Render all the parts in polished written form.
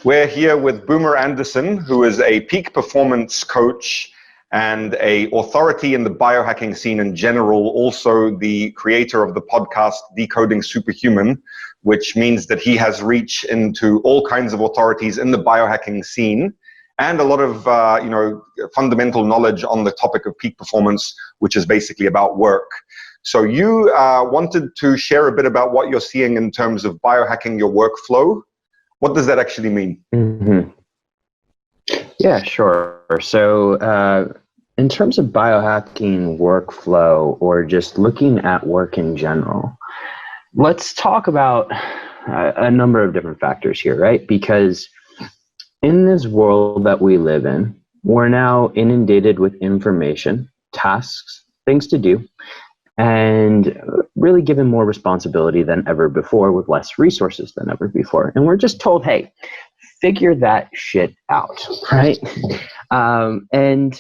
We're here with Boomer Anderson, who is a peak performance coach and an authority in the biohacking scene in general, also the creator of the podcast Decoding Superhuman, which means that he has reach into all kinds of authorities in the biohacking scene and a lot of fundamental knowledge on the topic of peak performance, which is basically about work. So you wanted to share a bit about what you're seeing in terms of biohacking your workflow. What does that actually mean? Mm-hmm. Yeah, sure. So in terms of biohacking workflow or just looking at work in general, let's talk about a number of different factors here, right? Because in this world that we live in, we're now inundated with information, tasks, things to do, and really given more responsibility than ever before with less resources than ever before. And we're just told, hey, figure that shit out, right? And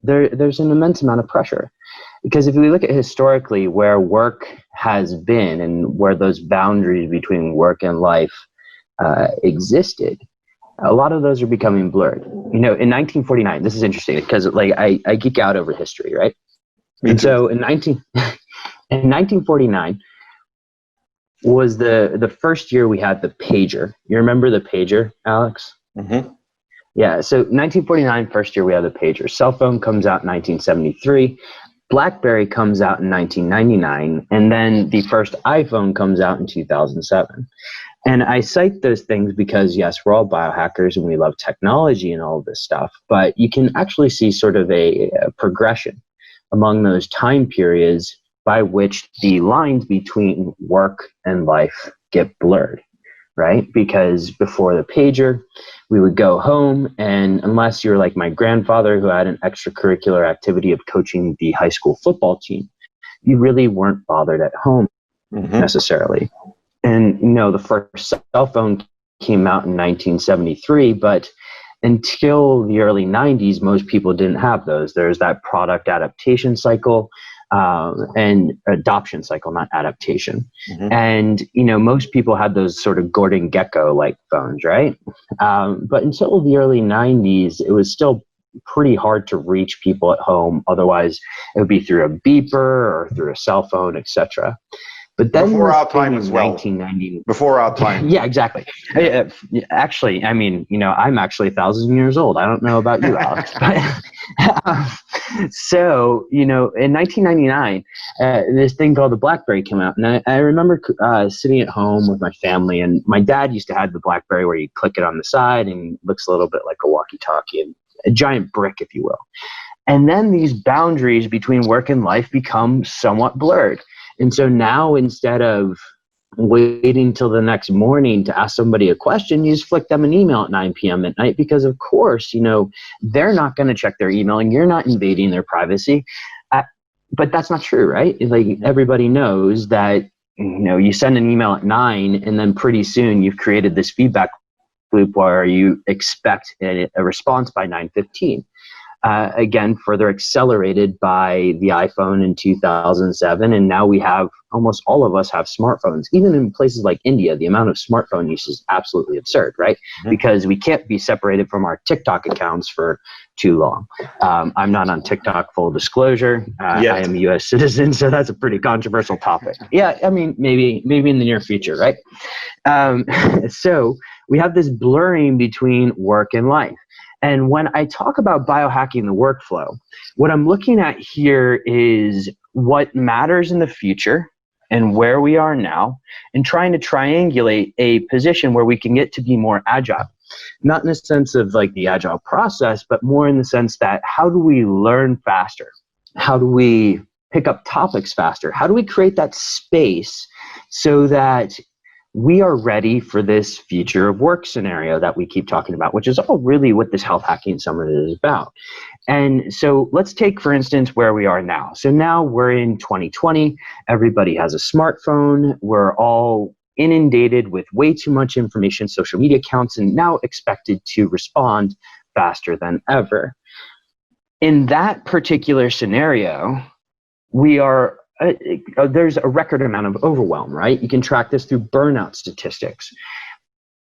there's an immense amount of pressure. Because if we look at historically where work has been and where those boundaries between work and life existed, a lot of those are becoming blurred. You know, in 1949, this is interesting because I geek out over history, right? And so in 1949 was the first year we had the pager. You remember the pager, Alex? Mm-hmm. Yeah, so 1949, first year we had the pager. Cell phone comes out in 1973. BlackBerry comes out in 1999. And then the first iPhone comes out in 2007. And I cite those things because, yes, we're all biohackers and we love technology and all of this stuff. But you can actually see sort of a progression among those time periods by which the lines between work and life get blurred, right? Because before the pager, we would go home, and unless you're like my grandfather who had an extracurricular activity of coaching the high school football team, you really weren't bothered at home necessarily. And, you know, the first cell phone came out in 1973, but until the early 90s, most people didn't have those. There's that product adaptation cycle and adoption cycle, not adaptation. And, you know, most people had those sort of Gordon Gekko-like phones, right? But until the early 90s, it was still pretty hard to reach people at home. Otherwise, it would be through a beeper or through a cell phone, etc. But then before our time as well. 1990. Before our time. Yeah, exactly. Actually, I mean, you know, I'm actually 1,000 years old. I don't know about you, Alex. But, so, you know, in 1999, this thing called the BlackBerry came out. And I remember sitting at home with my family, and my dad used to have the BlackBerry where you click it on the side and it looks a little bit like a walkie-talkie, and a giant brick, if you will. And then these boundaries between work and life become somewhat blurred. And so now, instead of waiting till the next morning to ask somebody a question, you just flick them an email at 9 p.m. at night because, of course, you know, they're not going to check their email and you're not invading their privacy. But that's not true, right? Like, everybody knows that, you know, you send an email at 9 and then pretty soon you've created this feedback loop where you expect a response by 9:15. Again, further accelerated by the iPhone in 2007. And now we have, almost all of us have smartphones. Even in places like India, the amount of smartphone use is absolutely absurd, right? Because we can't be separated from our TikTok accounts for too long. I'm not on TikTok, full disclosure. I am a U.S. citizen, so that's a pretty controversial topic. Yeah, I mean, maybe in the near future, right? So we have this blurring between work and life. And when I talk about biohacking the workflow, what I'm looking at here is what matters in the future and where we are now, and trying to triangulate a position where we can get to be more agile. Not in the sense of like the agile process, but more in the sense that how do we learn faster? How do we pick up topics faster? How do we create that space so that we are ready for this future of work scenario that we keep talking about, which is all really what this health hacking summit is about. And so let's take, for instance, where we are now. So now we're in 2020. Everybody has a smartphone. We're all inundated with way too much information, social media accounts, and now expected to respond faster than ever. In that particular scenario, we are there's a record amount of overwhelm, right? You can track this through burnout statistics.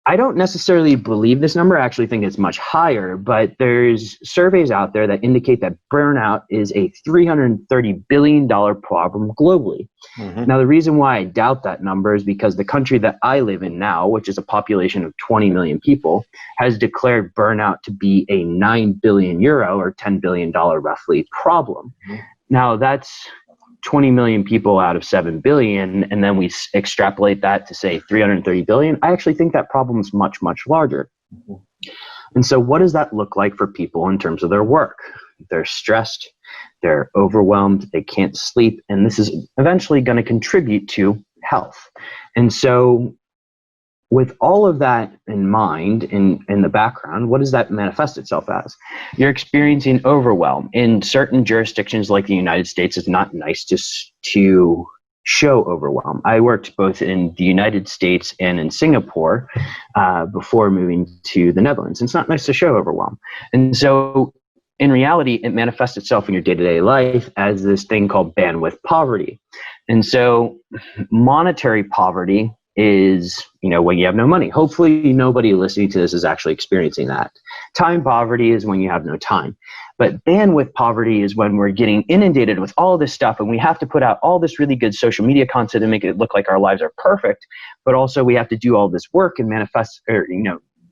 I don't necessarily believe this number. I actually think it's much higher, but there's surveys out there that indicate that burnout is a $330 billion problem globally. Mm-hmm. Now, the reason why I doubt that number is because the country that I live in now, which is a population of 20 million people, has declared burnout to be a 9 billion euro or $10 billion roughly problem. Mm-hmm. Now, that's 20 million people out of 7 billion, and then we extrapolate that to say 330 billion. I actually think that problem is much, much larger. Mm-hmm. And so what does that look like for people in terms of their work? They're stressed, they're overwhelmed, they can't sleep, and this is eventually going to contribute to health. And so with all of that in mind, in the background, what does that manifest itself as? You're experiencing overwhelm. In certain jurisdictions like the United States, it's not nice to show overwhelm. I worked both in the United States and in Singapore before moving to the Netherlands. It's not nice to show overwhelm. And so in reality, it manifests itself in your day-to-day life as this thing called bandwidth poverty. And so monetary poverty is, when you have no money. Hopefully nobody listening to this is actually experiencing that. Time poverty is when you have no time. But bandwidth poverty is when we're getting inundated with all this stuff and we have to put out all this really good social media content and make it look like our lives are perfect. But also we have to do all this work and manifest or,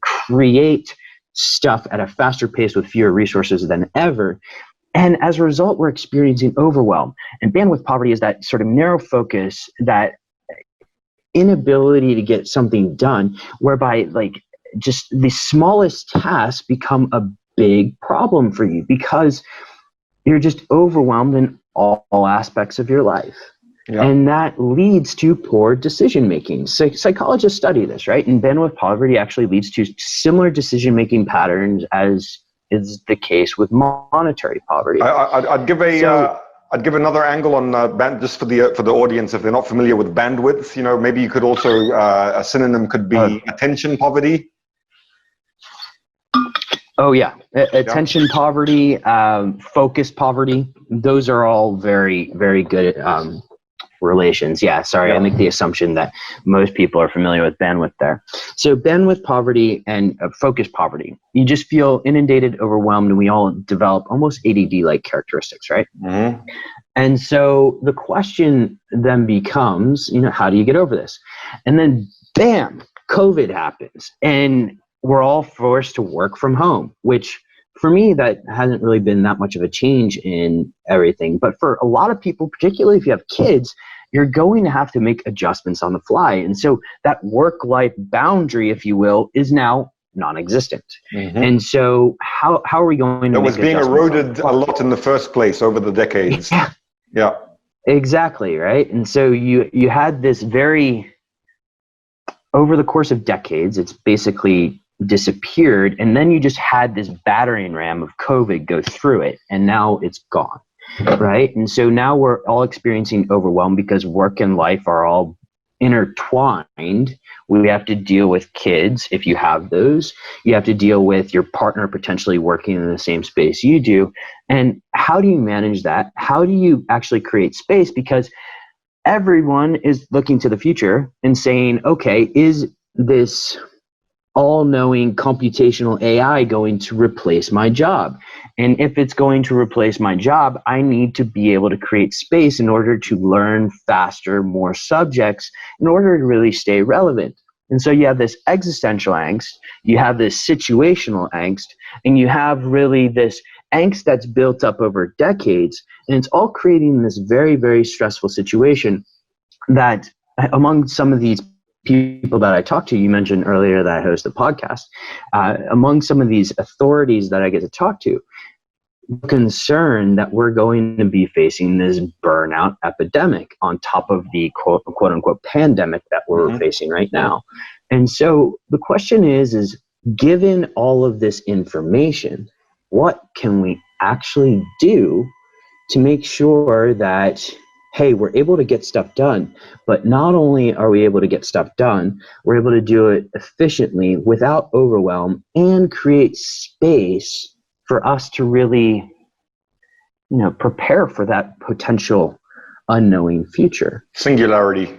create stuff at a faster pace with fewer resources than ever. And as a result, we're experiencing overwhelm. And bandwidth poverty is that sort of narrow focus, that inability to get something done, whereby just the smallest tasks become a big problem for you because you're just overwhelmed in all aspects of your life. Yeah. And that leads to poor decision making. Psychologists study this, right? And bandwidth poverty actually leads to similar decision making patterns as is the case with monetary poverty. I'd give another angle on just for the audience if they're not familiar with bandwidth. Maybe you could also a synonym could be attention poverty. Oh yeah, attention poverty, focus poverty. Those are all very, very good relations. Yeah, sorry, I make the assumption that most people are familiar with bandwidth there. So bandwidth poverty and focus poverty, you just feel inundated, overwhelmed, and we all develop almost ADD-like characteristics, right? Mm-hmm. And so the question then becomes, how do you get over this? And then bam, COVID happens and we're all forced to work from home, which for me, that hasn't really been that much of a change in everything. But for a lot of people, particularly if you have kids, you're going to have to make adjustments on the fly. And so that work-life boundary, if you will, is now non-existent. Mm-hmm. And so how are we going to It was being eroded a lot in the first place over the decades. Yeah. Exactly, right? And so you had this over the course of decades, it's basically disappeared, and then you just had this battering ram of COVID go through it, and now it's gone, right? And so now we're all experiencing overwhelm because work and life are all intertwined. We have to deal with kids, if you have those. You have to deal with your partner potentially working in the same space you do. And how do you manage that? How do you actually create space? Because everyone is looking to the future and saying, okay, is this all-knowing computational AI going to replace my job? And if it's going to replace my job, I need to be able to create space in order to learn faster, more subjects, in order to really stay relevant. And so you have this existential angst, you have this situational angst, and you have really this angst that's built up over decades, and it's all creating this very, very stressful situation that among some of these people that I talk to, you mentioned earlier that I host a podcast, among some of these authorities that I get to talk to, concerned that we're going to be facing this burnout epidemic on top of the quote unquote pandemic that we're facing right now. And so the question is given all of this information, what can we actually do to make sure that, hey, we're able to get stuff done, but not only are we able to get stuff done, we're able to do it efficiently without overwhelm and create space for us to really, prepare for that potential unknowing future. Singularity.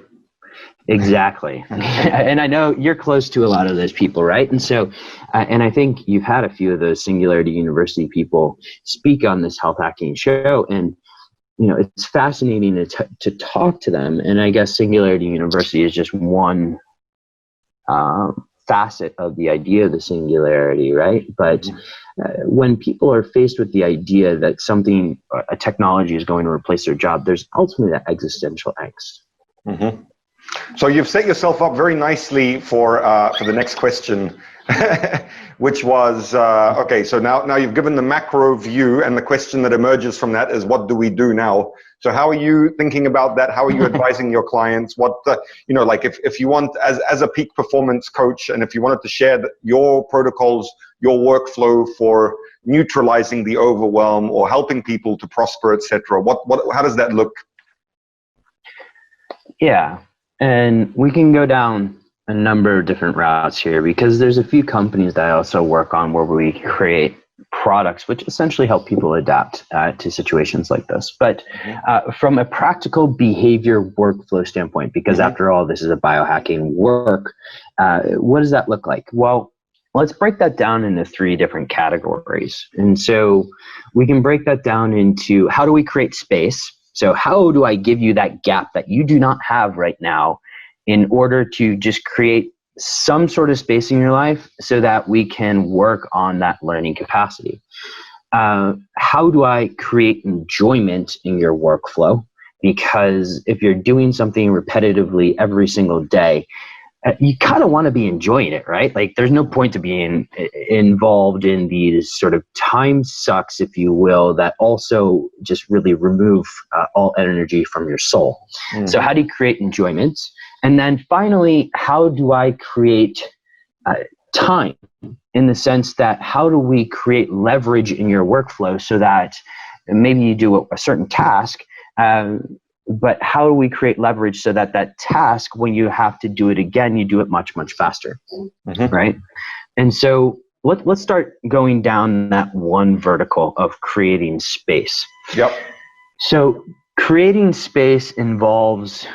Exactly. And I know you're close to a lot of those people, right? And so, and I think you've had a few of those Singularity University people speak on this health hacking show. And, it's fascinating to talk to them. And I guess Singularity University is just one facet of the idea of the singularity, right? But when people are faced with the idea that a technology is going to replace their job, there's ultimately that existential angst. Mm-hmm. So you've set yourself up very nicely for the next question, which was, okay, so now you've given the macro view, and the question that emerges from that is, what do we do now? So how are you thinking about that? How are you advising your clients? Like if you want, as a peak performance coach, and if you wanted to share your protocols, your workflow for neutralizing the overwhelm or helping people to prosper, etc., how does that look? Yeah. And we can go down a number of different routes here, because there's a few companies that I also work on where we create products which essentially help people adapt to situations like this. But from a practical behavior workflow standpoint, because after all, this is a biohacking work, what does that look like? Well, let's break that down into 3 different categories. And so we can break that down into, how do we create space? So how do I give you that gap that you do not have right now in order to just create some sort of space in your life so that we can work on that learning capacity? How do I create enjoyment in your workflow? Because if you're doing something repetitively every single day, you kind of want to be enjoying it, right? Like, there's no point to being involved in these sort of time sucks, if you will, that also just really remove all energy from your soul. So how do you create enjoyment? And then finally, how do I create time, in the sense that how do we create leverage in your workflow so that maybe you do a certain task, but how do we create leverage so that that task, when you have to do it again, you do it much, much faster, right? And so let's start going down that one vertical of creating space. Yep. So creating space involves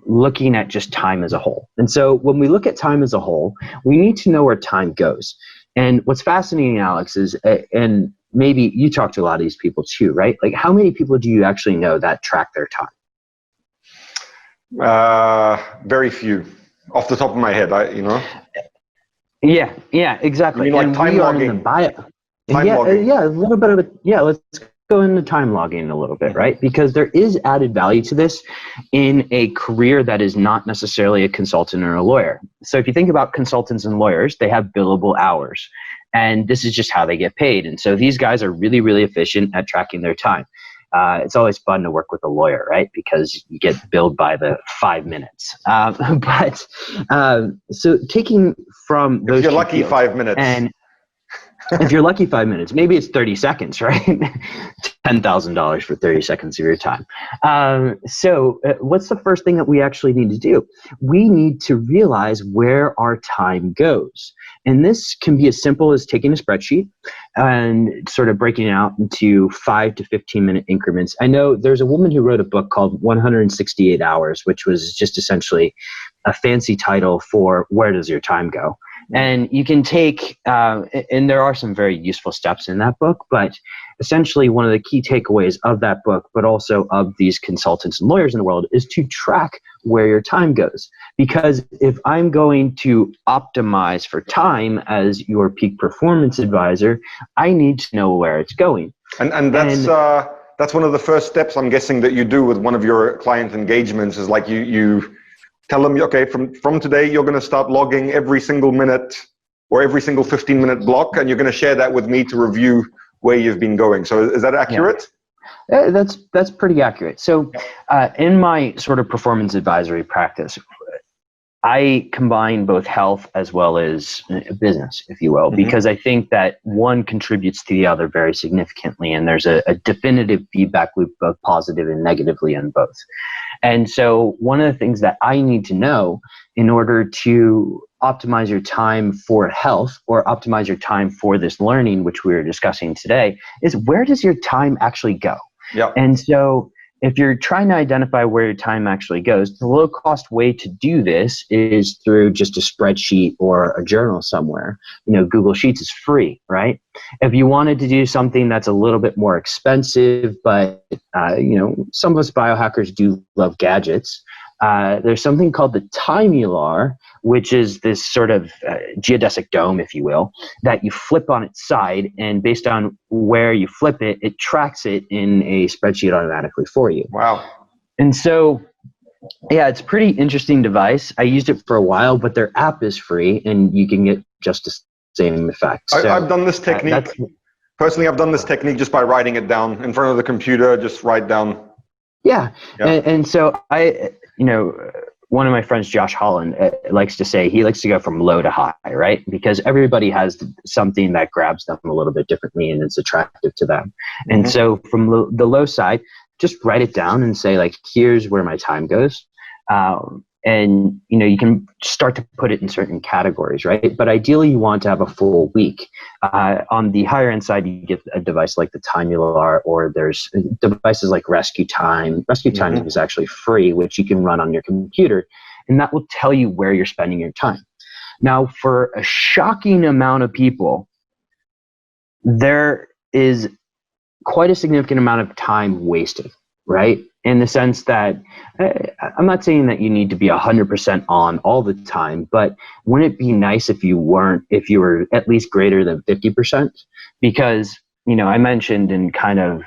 looking at just time as a whole. And so when we look at time as a whole, we need to know where time goes. And what's fascinating, Alex, is, and maybe you talk to a lot of these people too, right? Like, how many people do you actually know that track their time? Very few, off the top of my head, Yeah, exactly. You mean like and time we logging? Are in the bio. Time logging. Yeah, a little bit of it. Yeah, let's go into time logging a little bit, right? Because there is added value to this in a career that is not necessarily a consultant or a lawyer. So if you think about consultants and lawyers, they have billable hours, and this is just how they get paid. And so these guys are really, really efficient at tracking their time. It's always fun to work with a lawyer, right? Because you get billed by the 5 minutes. So taking from those, if you're lucky, 5 minutes, and if you're lucky, 5 minutes, maybe it's 30 seconds, right? $10,000 for 30 seconds of your time. So what's the first thing that we actually need to do? We need to realize where our time goes. And this can be as simple as taking a spreadsheet and sort of breaking it out into 5 to 15 minute increments. I know there's a woman who wrote a book called 168 Hours, which was just essentially a fancy title for where does your time go? And you can take, and there are some very useful steps in that book, but essentially one of the key takeaways of that book, but also of these consultants and lawyers in the world, is to track where your time goes. Because if I'm going to optimize for time as your peak performance advisor, I need to know where it's going. And that's one of the first steps, I'm guessing, that you do with one of your client engagements, is like you tell them, okay, from today, you're going to start logging every single minute or every single 15-minute block, and you're going to share that with me to review where you've been going. So is that accurate? Yeah. That's pretty accurate. So in my sort of performance advisory practice, I combine both health as well as business, if you will, because I think that one contributes to the other very significantly, and there's a definitive feedback loop, both positive and negatively in both. And so one of the things that I need to know in order to optimize your time for health or optimize your time for this learning, which we were discussing today, is where does your time actually go? Yep. And so if you're trying to identify where your time actually goes, the low cost way to do this is through just a spreadsheet or a journal somewhere. Google Sheets is free, right? If you wanted to do something that's a little bit more expensive, but some of us biohackers do love gadgets, there's something called the Timular, which is this sort of geodesic dome, if you will, that you flip on its side, and based on where you flip it, it tracks it in a spreadsheet automatically for you. Wow. And so, yeah, it's a pretty interesting device. I used it for a while, but their app is free, and you can get just the same effect. So, I've done this technique. Personally, I've done this technique just by writing it down in front of the computer, just write down. Yeah. And so one of my friends, Josh Holland, likes to say he likes to go from low to high, right? Because everybody has something that grabs them a little bit differently and it's attractive to them. Mm-hmm. And so from the low side, just write it down and say, like, here's where my time goes. And you can start to put it in certain categories, right? But ideally, you want to have a full week. On the higher end side, you get a device like the Timular, or there's devices like Rescue Time. Rescue Time is actually free, which you can run on your computer, and that will tell you where you're spending your time. Now, for a shocking amount of people, there is quite a significant amount of time wasted, right? In the sense that I'm not saying that you need to be 100% on all the time, but wouldn't it be nice if you were at least greater than 50%? Because, I mentioned in kind of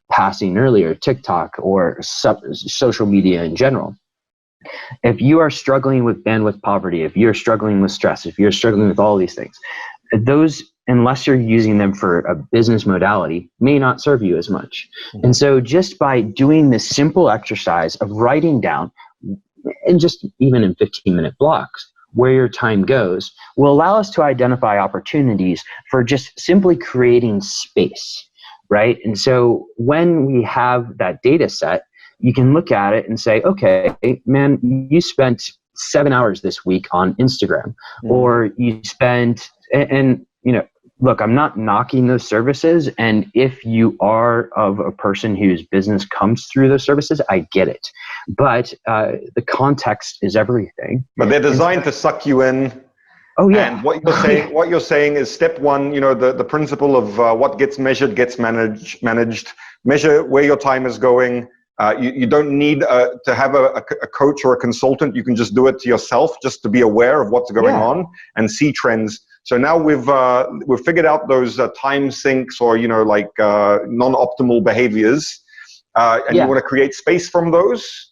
passing earlier, TikTok or social media in general. If you are struggling with bandwidth poverty, if you're struggling with stress, if you're struggling with all these things, those, unless you're using them for a business modality, may not serve you as much. Mm-hmm. And so just by doing this simple exercise of writing down, and just even in 15-minute blocks, where your time goes, will allow us to identify opportunities for just simply creating space, right? And so when we have that data set, you can look at it and say, okay, man, you spent 7 hours this week on Instagram, or you spent, and look, I'm not knocking those services. And if you are of a person whose business comes through those services, I get it. But the context is everything. But they're designed to suck you in. Oh yeah. And what you're saying is step one, the principle of what gets measured gets managed. Measure where your time is going. You don't need to have a coach or a consultant. You can just do it yourself, just to be aware of what's going on and see trends. So now we've figured out those time sinks or non-optimal behaviors, and you want to create space from those.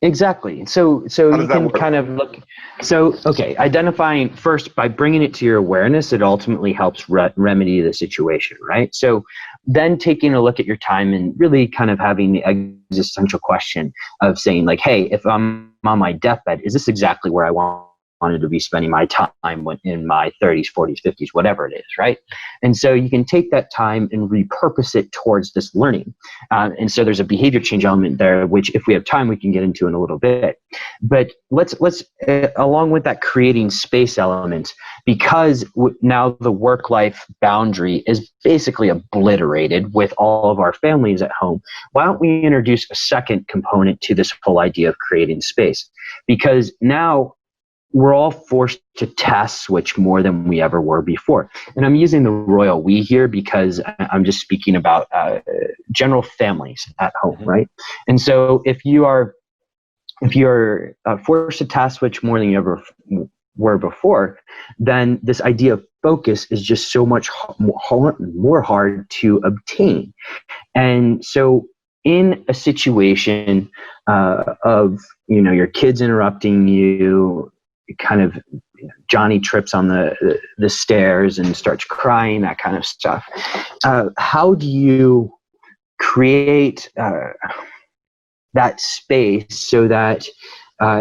Exactly. So you can kind of look. So identifying first by bringing it to your awareness, it ultimately helps remedy the situation, right? So then taking a look at your time and really kind of having the existential question of saying, like, hey, if I'm on my deathbed, is this exactly where I wanted to be spending my time in my 30s, 40s, 50s, whatever it is, right? And so you can take that time and repurpose it towards this learning. And so there's a behavior change element there, which if we have time, we can get into in a little bit. But let's along with that creating space element, because now the work-life boundary is basically obliterated with all of our families at home, why don't we introduce a second component to this whole idea of creating space? Because now we're all forced to task switch more than we ever were before. And I'm using the royal we here because I'm just speaking about general families at home, right? And so if you're forced to task switch more than you ever were before, then this idea of focus is just so much more hard to obtain. And so in a situation of your kids interrupting you, kind of Johnny trips on the stairs and starts crying, that kind of stuff. How do you create that space so that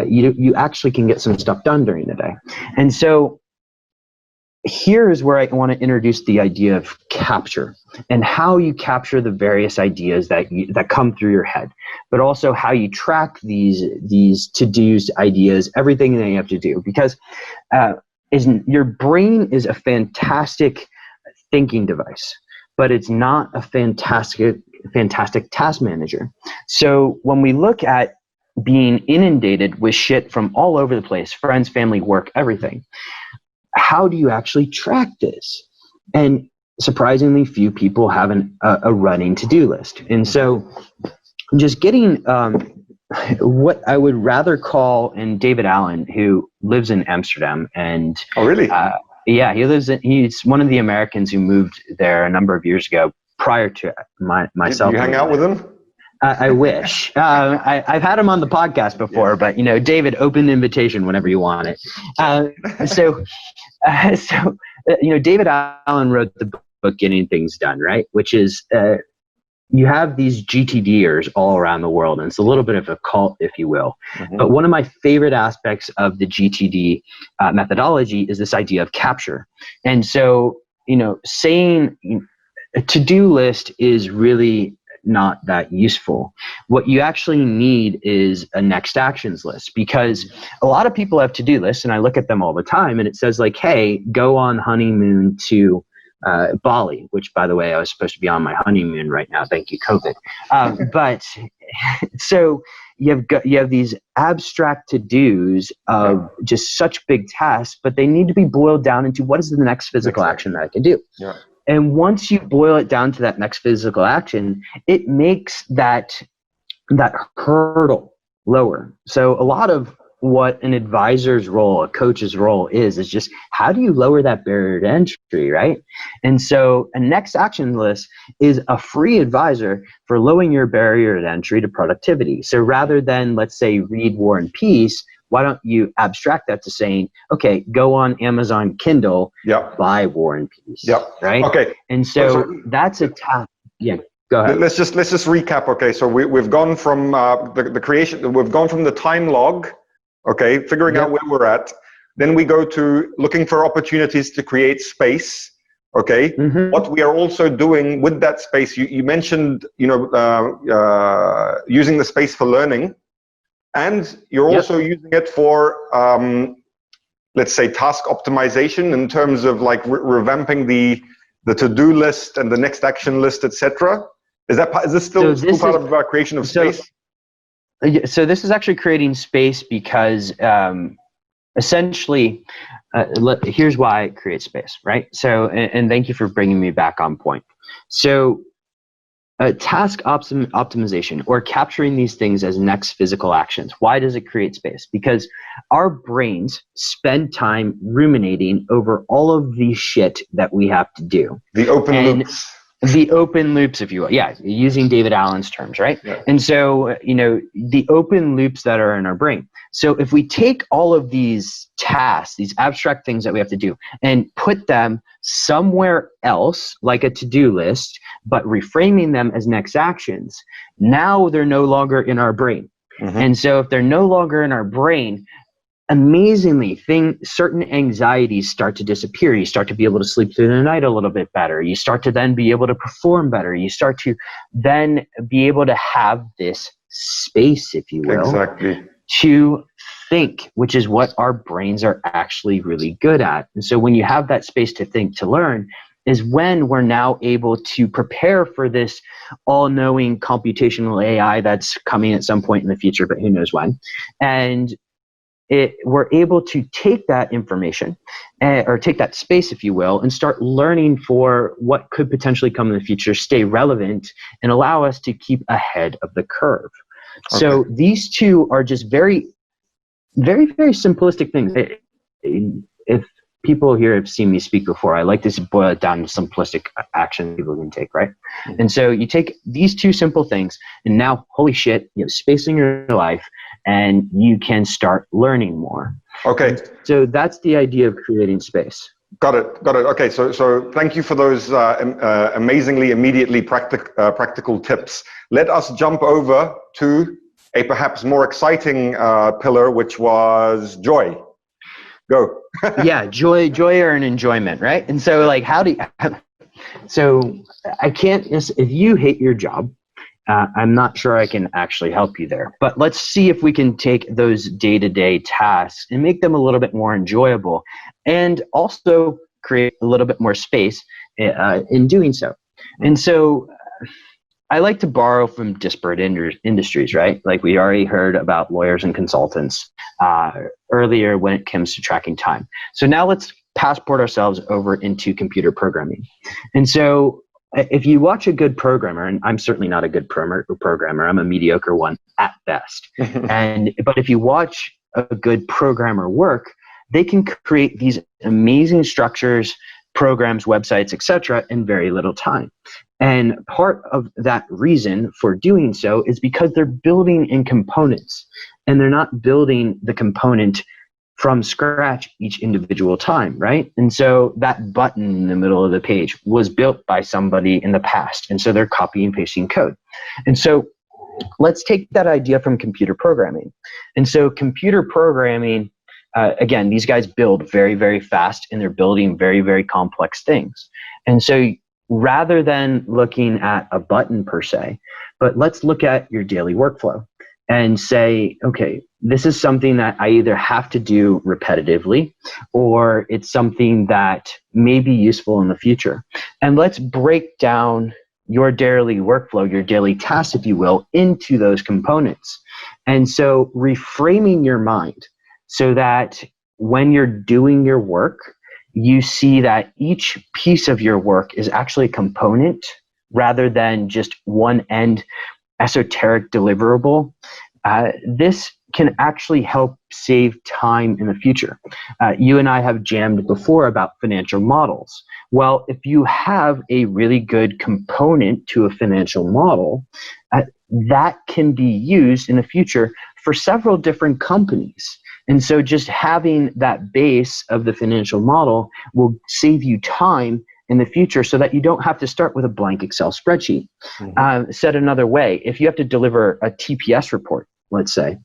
you actually can get some stuff done during the day? And so here is where I want to introduce the idea of capture and how you capture the various ideas that come through your head, but also how you track these to-dos, ideas, everything that you have to do. Because your brain is a fantastic thinking device, but it's not a fantastic fantastic task manager. So when we look at being inundated with shit from all over the place, friends, family, work, everything, how do you actually track this? And surprisingly few people have a running to-do list. And so just getting what I would rather call, and David Allen, who lives in Amsterdam, and oh really? Yeah, he's one of the Americans who moved there a number of years ago prior to myself. You hang out with him? I wish. I've had him on the podcast before, but David, open invitation whenever you want it. So David Allen wrote the book Getting Things Done, right? Which is you have these GTDers all around the world, and it's a little bit of a cult, if you will. Mm-hmm. But one of my favorite aspects of the GTD methodology is this idea of capture. And so, saying a to-do list is really not that useful. What you actually need is a next actions list, because a lot of people have to-do lists, and I look at them all the time, and it says like, hey, go on honeymoon to Bali, which, by the way, I was supposed to be on my honeymoon right now. Thank you, COVID. But so you have these abstract to-dos of just such big tasks, but they need to be boiled down into what is the next physical action that I can do. Yeah. And once you boil it down to that next physical action, it makes that hurdle lower. So a lot of what an advisor's role, a coach's role is just how do you lower that barrier to entry, right? And so a next action list is a free advisor for lowering your barrier to entry to productivity. So rather than, let's say, read War and Peace, why don't you abstract that to saying, okay, go on Amazon Kindle, buy War and Peace, right? Okay. And so that's a task. Yeah. Go ahead. Let's just recap. Okay, so we've gone from the creation. We've gone from the time log. Okay, figuring out where we're at. Then we go to looking for opportunities to create space. Okay, what we are also doing with that space, you mentioned, using the space for learning, and you're also using it for, let's say, task optimization in terms of like revamping the to-do list and the next action list, etc. Is this still part of creation of space? So this is actually creating space because essentially, here's why it creates space, right? So, and thank you for bringing me back on point. So task optimization, or capturing these things as next physical actions. Why does it create space? Because our brains spend time ruminating over all of the shit that we have to do. The open loops. The open loops, if you will. Yeah, using David Allen's terms, right? Yeah. And so, the open loops that are in our brain. So if we take all of these tasks, these abstract things that we have to do, and put them somewhere else, like a to-do list, but reframing them as next actions, now they're no longer in our brain. And so if they're no longer in our brain, amazingly, certain anxieties start to disappear. You start to be able to sleep through the night a little bit better. You start to then be able to perform better. You start to then be able to have this space, if you will, to think, which is what our brains are actually really good at. And so when you have that space to think, to learn, is when we're now able to prepare for this all-knowing computational AI that's coming at some point in the future, but who knows when. And we're able to take that information, or take that space, if you will, and start learning for what could potentially come in the future, stay relevant, and allow us to keep ahead of the curve. Okay. So these two are just very, very, very simplistic things. If people here have seen me speak before, I like to boil it down to simplistic action people can take, right? And so you take these two simple things, and now, holy shit, you have space in your life, and you can start learning more. Okay. And so that's the idea of creating space. Got it. Okay, so thank you for those amazingly, immediately practical tips. Let us jump over to a perhaps more exciting pillar, which was joy. Go. Yeah, joy or an enjoyment, right? And so, like, so I can't, if you hate your job, I'm not sure I can actually help you there. But let's see if we can take those day-to-day tasks and make them a little bit more enjoyable, and also create a little bit more space in doing so. And so I like to borrow from disparate industries, right? Like we already heard about lawyers and consultants earlier when it comes to tracking time. So now let's passport ourselves over into computer programming. And so if you watch a good programmer, and I'm certainly not a good programmer, I'm a mediocre one at best. But if you watch a good programmer work, they can create these amazing structures, programs, websites, etc., in very little time. And part of that reason for doing so is because they're building in components, and they're not building the component from scratch each individual time, right? And so that button in the middle of the page was built by somebody in the past, and so they're copy and pasting code. And so let's take that idea from computer programming. And so computer programming, again, these guys build very, very fast, and they're building very, very complex things. And so rather than looking at a button per se, but let's look at your daily workflow and say, okay, this is something that I either have to do repetitively, or it's something that may be useful in the future. And let's break down your daily workflow, your daily tasks, if you will, into those components. And so reframing your mind so that when you're doing your work, you see that each piece of your work is actually a component rather than just one end esoteric deliverable. This can actually help save time in the future. You and I have jammed before about financial models. Well, if you have a really good component to a financial model, that can be used in the future for several different companies. And so just having that base of the financial model will save you time in the future so that you don't have to start with a blank Excel spreadsheet. Said another way, if you have to deliver a TPS report, let's say,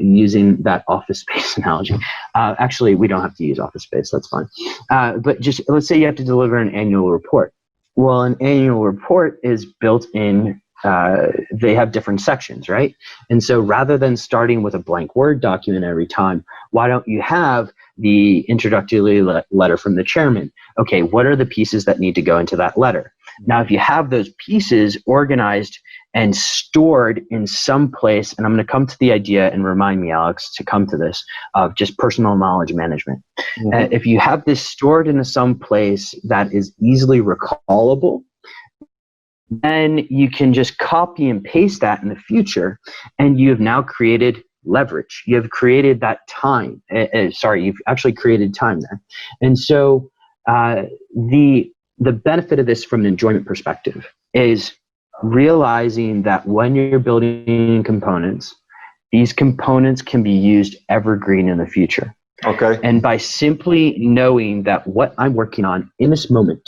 using that Office Space analogy. Actually, we don't have to use Office Space, that's fine. But just let's say you have to deliver an annual report. Well, an annual report is built in, they have different sections, right? And so rather than starting with a blank Word document every time, why don't you have the introductory letter from the chairman? Okay, what are the pieces that need to go into that letter? Now, if you have those pieces organized and stored in some place, and I'm going to come to the idea, and remind me, Alex, to come to this, of just personal knowledge management. If you have this stored in some place that is easily recallable, then you can just copy and paste that in the future, and you have now created leverage. You have created that time. You've actually created time there. And so the benefit of this from an enjoyment perspective is realizing that when you're building components, these components can be used evergreen in the future. Okay. And by simply knowing that what I'm working on in this moment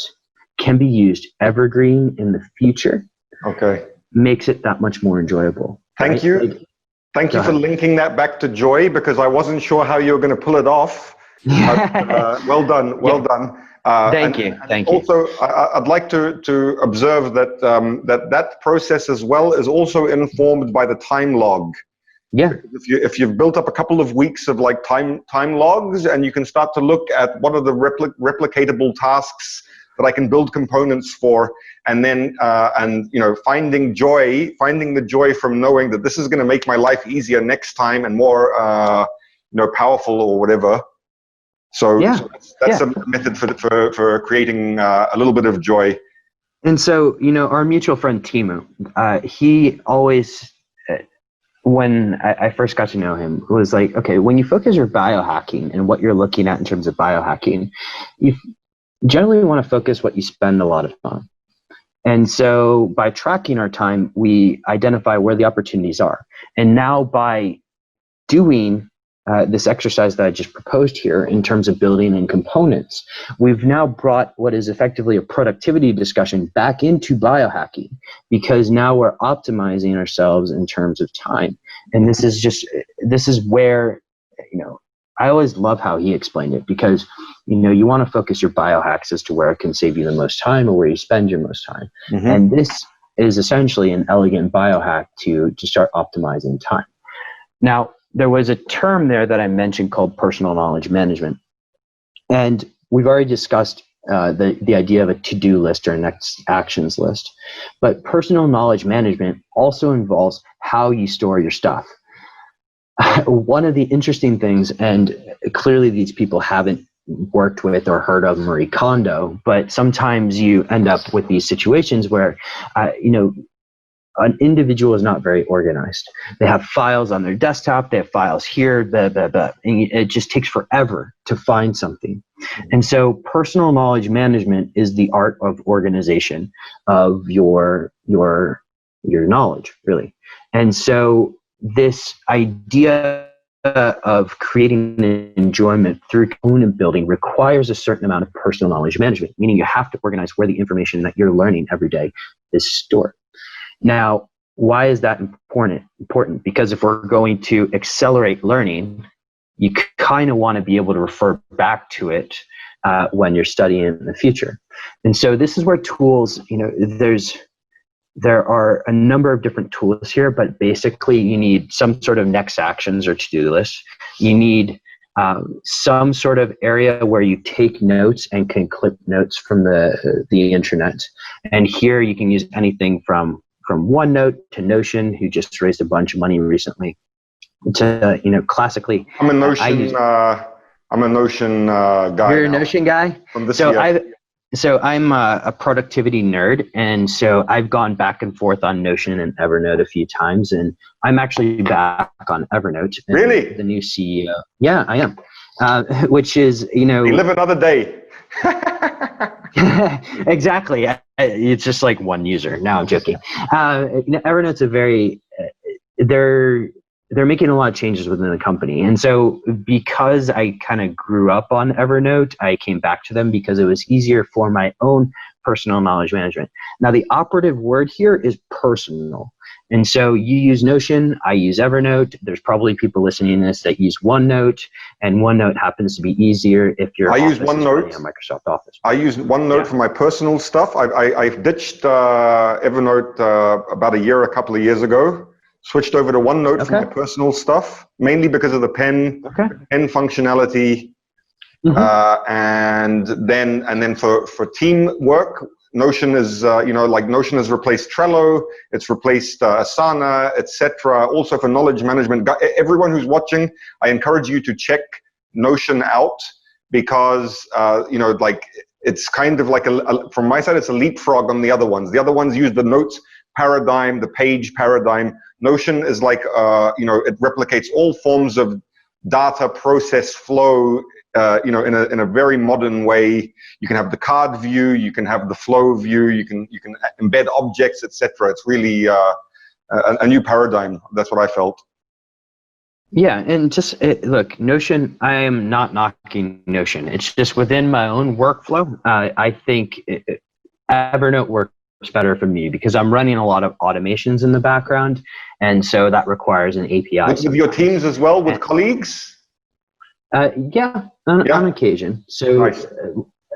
can be used evergreen in the future, okay, makes it that much more enjoyable. Thank you. Thank you for linking that back to joy, because I wasn't sure how you were going to pull it off. Well done. Well done. Thank you. Also, I'd like to observe that that process as well is also informed by the time log. Yeah. If you've built up a couple of weeks of like time logs, and you can start to look at what are the replicatable tasks that I can build components for, and then finding the joy from knowing that this is going to make my life easier next time and more powerful or whatever. So that's a method for creating a little bit of joy. And so, our mutual friend Timu, he always, when I first got to know him, was like, okay, when you focus your biohacking and what you're looking at in terms of biohacking, you generally want to focus what you spend a lot of time. And so by tracking our time, we identify where the opportunities are. And now by doing this exercise that I just proposed here in terms of building in components, we've now brought what is effectively a productivity discussion back into biohacking, because now we're optimizing ourselves in terms of time. And this is where, I always love how he explained it, because you want to focus your biohacks as to where it can save you the most time or where you spend your most time. And this is essentially an elegant biohack to start optimizing time. Now, there was a term there that I mentioned called personal knowledge management. And we've already discussed the idea of a to-do list or a next actions list. But personal knowledge management also involves how you store your stuff. One of the interesting things, and clearly these people haven't worked with or heard of Marie Kondo, but sometimes you end up with these situations where, an individual is not very organized. They have files on their desktop, they have files here, blah, blah, blah, and it just takes forever to find something. And so personal knowledge management is the art of organization of your knowledge, really. And so this idea of creating an enjoyment through component building requires a certain amount of personal knowledge management, meaning you have to organize where the information that you're learning every day is stored. Now, why is that important? Because if we're going to accelerate learning, you kind of want to be able to refer back to it when you're studying in the future. And so this is where tools, there are a number of different tools here, but basically you need some sort of next actions or to-do list. You need some sort of area where you take notes and can clip notes from the internet. And here you can use anything from OneNote to Notion, who just raised a bunch of money recently, to classically. I'm a Notion guy. You're a Notion guy. From this year. So I'm a productivity nerd, and so I've gone back and forth on Notion and Evernote a few times, and I'm actually back on Evernote. Really? The new CEO. Yeah, I am. Which is, We live another day. Exactly. It's just like one user. No, I'm joking. Evernote's they're making a lot of changes within the company. And so because I kind of grew up on Evernote, I came back to them because it was easier for my own personal knowledge management. Now, the operative word here is personal. And so you use Notion, I use Evernote. There's probably people listening to this that use OneNote, and OneNote happens to be easier if your use OneNote on Microsoft Office. I use OneNote for my personal stuff. I've ditched Evernote about a couple of years ago. Switched over to OneNote for my personal stuff, mainly because of the pen functionality. Mm-hmm. And then for teamwork, Notion is, Notion has replaced Trello, it's replaced Asana, etc. Also for knowledge management. Everyone who's watching, I encourage you to check Notion out because, it's kind of like from my side, it's a leapfrog on the other ones. The other ones use the notes paradigm, the page paradigm. Notion is like, it replicates all forms of data process flow, in a very modern way. You can have the card view, you can have the flow view, you can embed objects, etc. It's really a new paradigm. That's what I felt. Yeah, and just look, Notion, I am not knocking Notion. It's just within my own workflow. I think Evernote works better for me because I'm running a lot of automations in the background, and so that requires an API. With your teams as well, with colleagues? Yeah, on occasion. So, nice.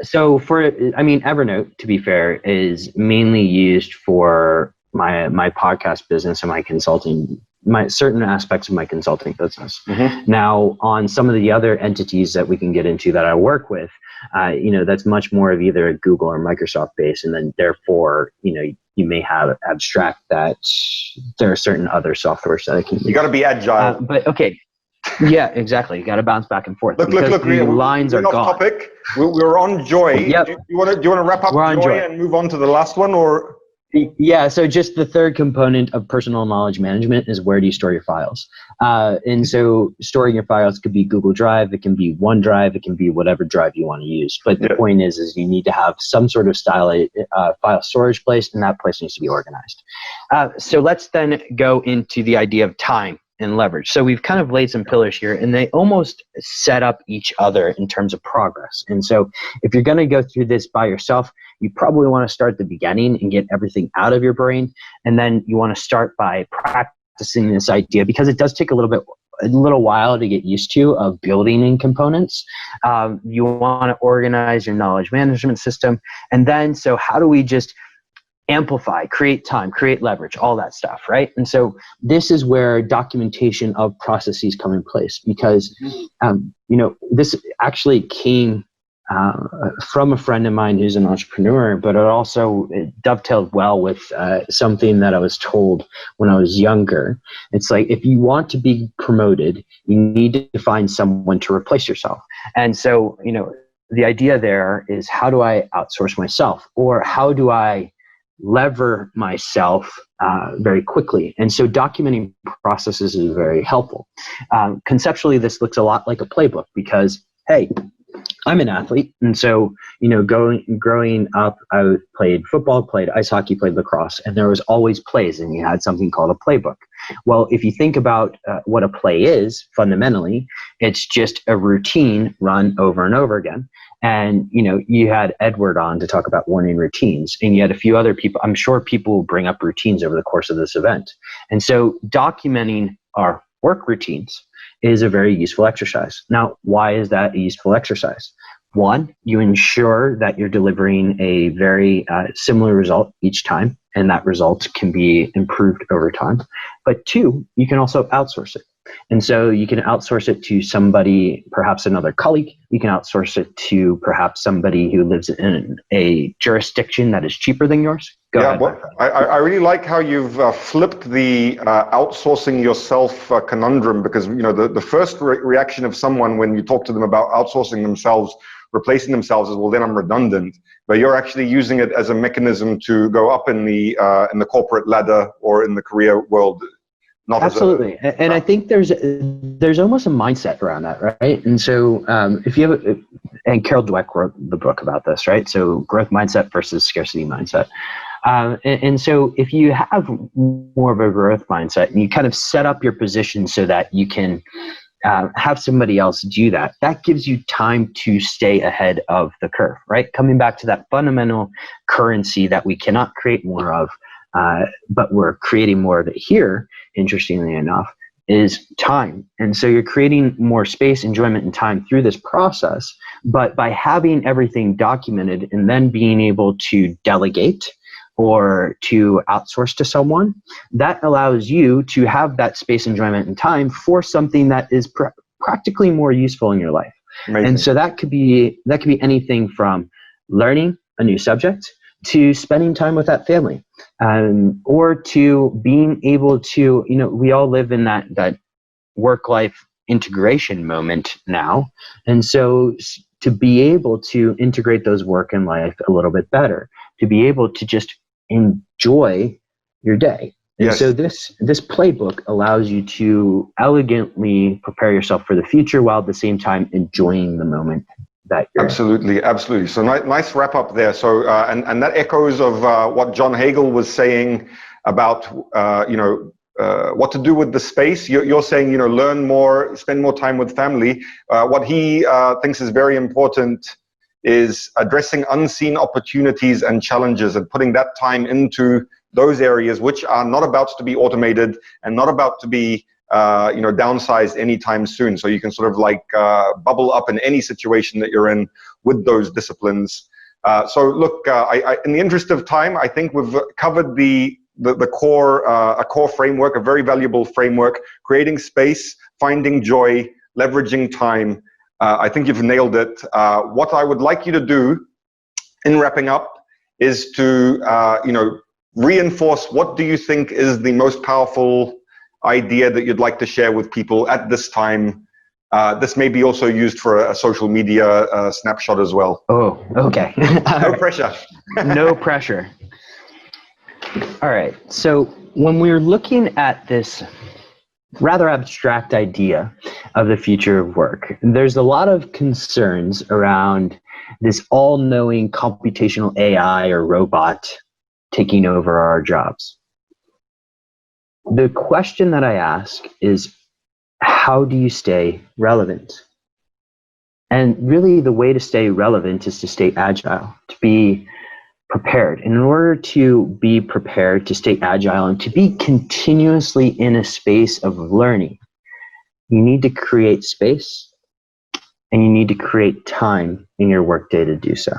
Evernote, to be fair, is mainly used for my podcast business and my consulting, certain aspects of my consulting business. Mm-hmm. Now, on some of the other entities that we can get into that I work with, that's much more of either a Google or Microsoft base, and then therefore, you may have abstract that there are certain other softwares that I can use. You got to be agile. But okay. Yeah, exactly. You got to bounce back and forth. Look! The lines are off gone. Topic. We're on Joy. Yep. Do you want to wrap up Joy and move on to the last one, or? Yeah. So just the third component of personal knowledge management is where do you store your files? And so storing your files could be Google Drive, it can be OneDrive, it can be whatever drive you want to use. But the point is you need to have some sort of file storage place, and that place needs to be organized. So let's then go into the idea of time and leverage. So we've kind of laid some pillars here, and they almost set up each other in terms of progress. And so if you're going to go through this by yourself, you probably want to start at the beginning and get everything out of your brain. And then you want to start by practicing this idea, because it does take a little while to get used to of building in components. You want to organize your knowledge management system. And then, so how do we just amplify, create time, create leverage, all that stuff, right? And so this is where documentation of processes come in place, because, this actually came from a friend of mine who's an entrepreneur, but it dovetailed well with something that I was told when I was younger. It's like, if you want to be promoted, you need to find someone to replace yourself. And so, the idea there is, how do I outsource myself, or how do I lever myself very quickly? And so documenting processes is very helpful. Conceptually, this looks a lot like a playbook, because, hey, I'm an athlete. And so, growing up, I played football, played ice hockey, played lacrosse, and there was always plays, and you had something called a playbook. Well, if you think about what a play is, fundamentally, it's just a routine run over and over again. And, you had Edward on to talk about morning routines, and you had a few other people. I'm sure people will bring up routines over the course of this event. And so documenting our work routines is a very useful exercise. Now, why is that a useful exercise? One, you ensure that you're delivering a very similar result each time, and that result can be improved over time. But two, you can also outsource it. And so you can outsource it to somebody, perhaps another colleague. You can outsource it to perhaps somebody who lives in a jurisdiction that is cheaper than yours. Go ahead. Well, I really like how you've flipped the outsourcing yourself conundrum, because the first reaction of someone when you talk to them about outsourcing themselves, replacing themselves, is, well, then I'm redundant. But you're actually using it as a mechanism to go up in the corporate ladder or in the career world. Absolutely. And I think there's almost a mindset around that, right? And so if you have and Carol Dweck wrote the book about this, right? So growth mindset versus scarcity mindset. And so if you have more of a growth mindset, and you kind of set up your position so that you can have somebody else do that, that gives you time to stay ahead of the curve, right? Coming back to that fundamental currency that we cannot create more of, but we're creating more of it here, interestingly enough, is time. And so you're creating more space, enjoyment, and time through this process. But by having everything documented and then being able to delegate or to outsource to someone, that allows you to have that space, enjoyment, and time for something that is practically more useful in your life. Amazing. And so that could be anything from learning a new subject to spending time with that family, or to being able to, we all live in that work-life integration moment now. And so to be able to integrate those work and life a little bit better, to be able to just enjoy your day. And yes. So this playbook allows you to elegantly prepare yourself for the future while at the same time enjoying the moment. Absolutely. So nice wrap up there. So and that echoes of what John Hagel was saying about what to do with the space. You're saying learn more, spend more time with family. What he thinks is very important is addressing unseen opportunities and challenges, and putting that time into those areas which are not about to be automated and not about to be downsized anytime soon. So you can sort of like bubble up in any situation that you're in with those disciplines. So look, in the interest of time, I think we've covered the core, a core framework, a very valuable framework: creating space, finding joy, leveraging time. I think you've nailed it. What I would like you to do in wrapping up is to reinforce, what do you think is the most powerful idea that you'd like to share with people at this time? This may be also used for a social media snapshot as well. Oh, okay. No pressure. No pressure. All right. So when we're looking at this rather abstract idea of the future of work, there's a lot of concerns around this all-knowing computational AI or robot taking over our jobs. The question that I ask is, how do you stay relevant? And really the way to stay relevant is to stay agile, to be prepared. And in order to be prepared, to stay agile, and to be continuously in a space of learning, you need to create space and you need to create time in your workday to do so.